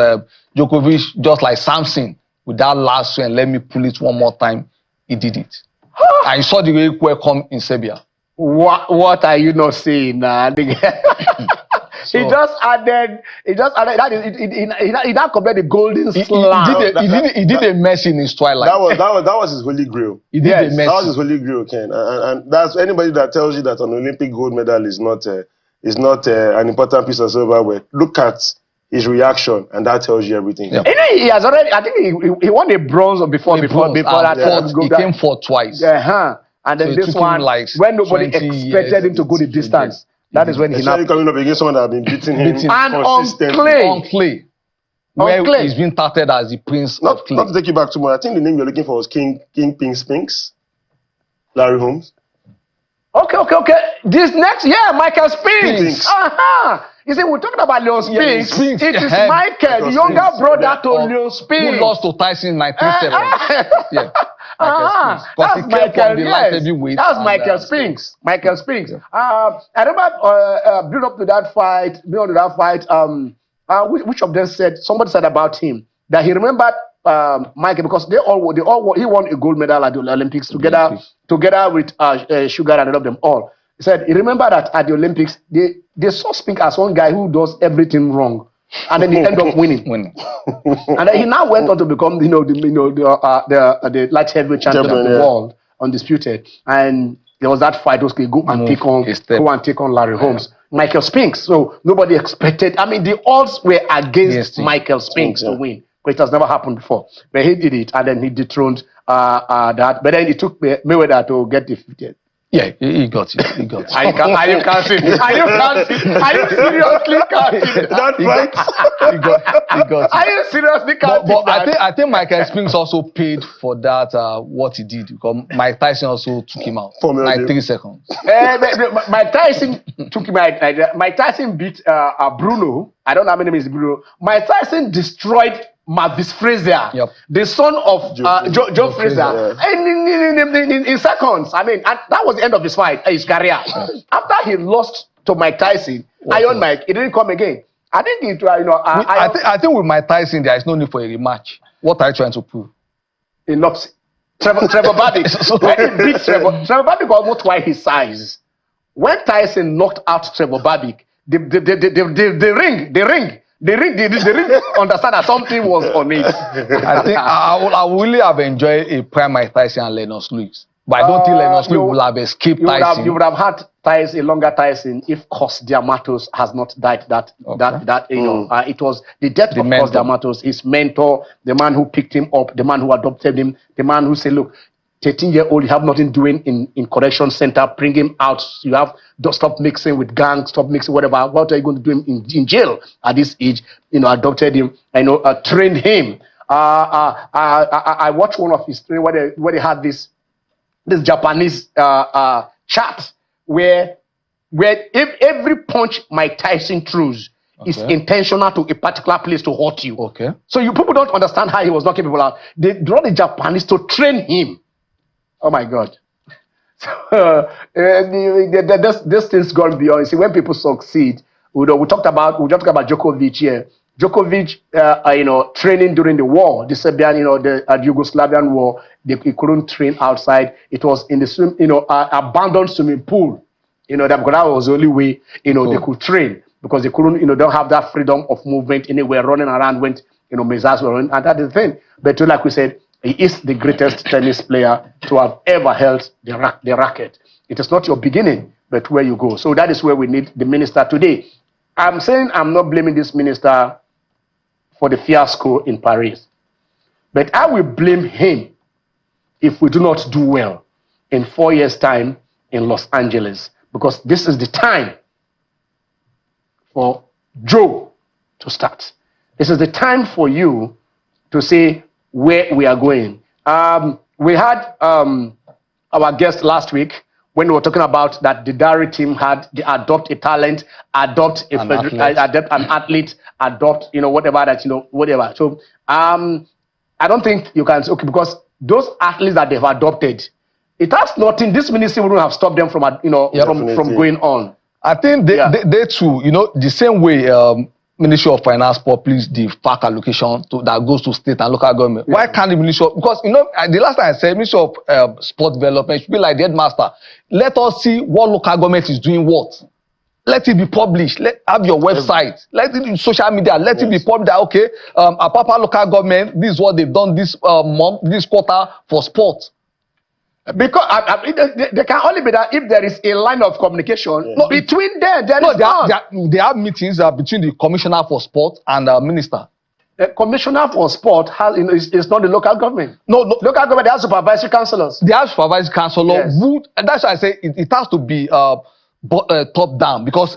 Djokovic, just like Samson, with that last swing, let me pull it one more time. He did it. And you saw the way welcome in Serbia. What are you not saying? He just added that is he now compared the golden slam. He did a mess in his twilight. That was his holy grail. He did a mess. That was his holy grail, Ken. And that's anybody that tells you that an Olympic gold medal is not is not an important piece of silverware. Look at his reaction, and that tells you everything. Yeah. He has already. I think he won a bronze before that. He came fourth twice. And then So it this took him one, like when nobody 20 expected years him to go the distance, that is when he Especially now. coming up against someone that have been beating him And on consistently. clay. On clay. Where clay. he's been touted as the prince of clay. Not to take you back too much. I think the name you're looking for was King Spinks. Larry Holmes. Okay. This next, Michael Spinks. Spinks. You see, we're talking about Leon Spinks. Spinks. It is Yeah. Michael, the younger Spinks. brother to Leon Spinks. Who lost to Tyson in 1997. Yeah. That's Michael. Yes. That's Michael Spinks. Michael Spinks. I remember build up to that fight. Which of them said? Somebody said about him that he remembered Michael because he won a gold medal at the Olympics together with Sugar and all of them all. He said he remembered that at the Olympics they saw Spinks as one guy who does everything wrong. And then he ended up winning. And then he now went on to become, the light heavyweight champion of the world, undisputed. And there was that fight. Go and take on Larry Holmes, Michael Spinks. So nobody expected. I mean, the odds were against Michael Spinks to win, but it has never happened before. But he did it, and then he dethroned that. But then it took Mayweather to get defeated. Yeah, he got it. He got it. Are you counting? Are you seriously counting? That right? He got it. Are you seriously counting? But I think Michael Spinks also paid for that, what he did. Because Mike Tyson also took him out. Like 3 seconds. Mike Tyson took him out. Mike Tyson beat Bruno. I don't know how many names is Bruno. Mike Tyson destroyed Mavis Frazier, the son of Joe Frazier, in seconds. I mean, and that was the end of his fight, his career. After he lost to Mike Tyson, Iron Mike, he didn't come again. I think it, I think with Mike Tyson, there is no need for a rematch. What are you trying to prove? Enough. Trevor Babbitt, when he beat Trevor Babbitt was almost twice his size. When Tyson knocked out Trevor Babbitt, the ring. They didn't understand that something was on it. I think I would really have enjoyed a prime Mike Tyson and Lennox Lewis. But I don't think Lennox Lewis will have escaped Tyson. You would have had a longer Tyson if Cos D'Amatos has not died. It was the death of Cos D'Amatos, his mentor, the man who picked him up, the man who adopted him, the man who said, look, 13-year-old, you have nothing doing in correction center, bring him out. You have to stop mixing with gangs, stop mixing whatever. What are you going to do in jail at this age? Adopted him, trained him. I watched one of his training where they had this Japanese chart where if every punch Mike Tyson throws is intentional to a particular place to hurt you. Okay. So you people don't understand how he was knocking people out. They draw the Japanese to train him. Oh my God. So this thing's gone beyond. See, when people succeed, we talked about Djokovic here. Djokovic, training during the war, the Serbian, the Yugoslavian war, he couldn't train outside. It was in the abandoned swimming pool. Because that was the only way, they could train because they couldn't, don't have that freedom of movement anywhere, running around when, missiles were running, and that is the thing. But like we said, he is the greatest tennis player to have ever held the racket. It is not your beginning, but where you go. So that is where we need the minister today. I'm saying I'm not blaming this minister for the fiasco in Paris, but I will blame him if we do not do well in 4 years' time in Los Angeles, because this is the time for Joe to start. This is the time for you to say where we are going. We had our guest last week when we were talking about that the Dari team had the adopt a talent, adopt an athlete, adopt whatever. So I don't think you can say because those athletes that they've adopted, it has nothing. This ministry wouldn't have stopped them from from going on. I think they too, the same way Ministry of Finance published the FAC allocation that goes to state and local government. Why can't the Ministry of, because the last time I said Ministry of Sport Development should be like the headmaster. Let us see what local government is doing what. Let it be published. Have your website. Let it in social media. Let it be published that Apapa local government, this is what they've done this month, this quarter for sport. Because they can only be that if there is a line of communication between them. There is they have meetings between the commissioner for sport and the minister. The commissioner for sport is not the local government. No, local government, they have supervisory councillors. They have supervisory councillor Yes. and that's why I say it has to be top down, because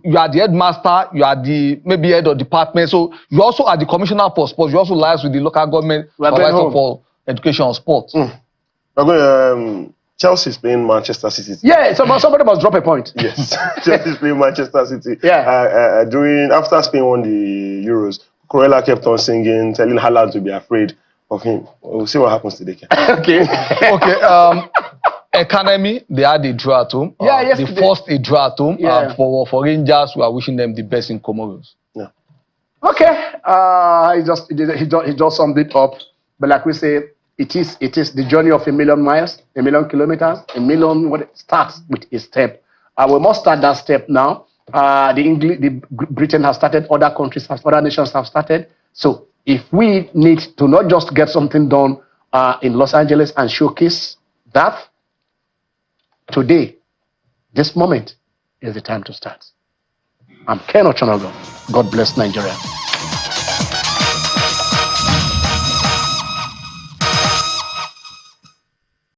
you are the headmaster, you are the maybe head of department, so you also are the commissioner for sports. You also liaise with the local government supervisor for education and sports. We're going Chelsea is playing Manchester City. Yeah, somebody must drop a point. Yes, Chelsea is playing Manchester City. Yeah. After Spain won the Euros, Corella kept on singing, telling Haaland to be afraid of him. We'll see what happens today. Okay. Academy, they had a draw at home. They forced a draw at home. For Rangers, we are wishing them the best in Comoros. Yeah. Okay. He just summed it up. But like we say, it is the journey of 1,000,000 miles, 1,000,000 kilometers, 1,000,000. What it starts with a step. We must start that step now. Britain has started. Other countries other nations have started. So if we need to not just get something done in Los Angeles and showcase that, today, this moment is the time to start. I'm Ken Ochonogo. God bless Nigeria.